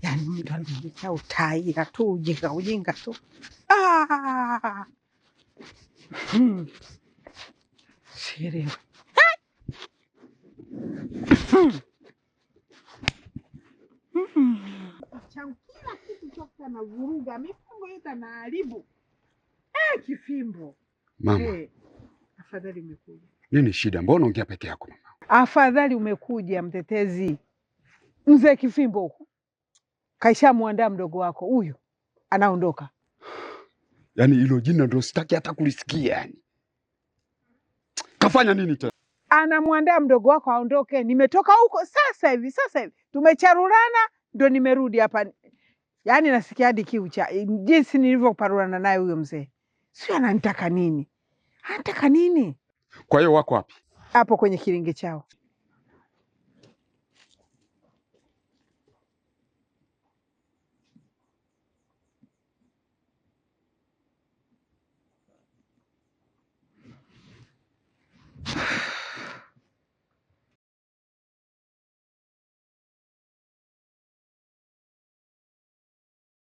Yaani mtu ananiletea utaira tu, ujinga tu. Sielewi. Changu kila kitu chote na vuruga, mipango yote na haribu. Kifimbo. Mama. Afadhali umekuja. Nini shida? Mbona ongea peke yako mama? Afadhali umekuja mtetezi. Mzee Kifimbo huko. Kaisha muandaa mdogo wako huyo. Anaondoka. Yaani hilo jina ndio sitaki hata kulisikia yani. Kafanya nini tena? Anamwandaa mdogo wako aondoke. Nimetoka huko sasa hivi. Tumecharurana ndio nimerudi hapa. Yaani nasikia hadi kiu cha jinsi nilivyoparurana naye huyo mzee. Sio ananitaka nini? Anataka nini? Kwa hiyo wako wapi? Hapo kwenye kilinge chao.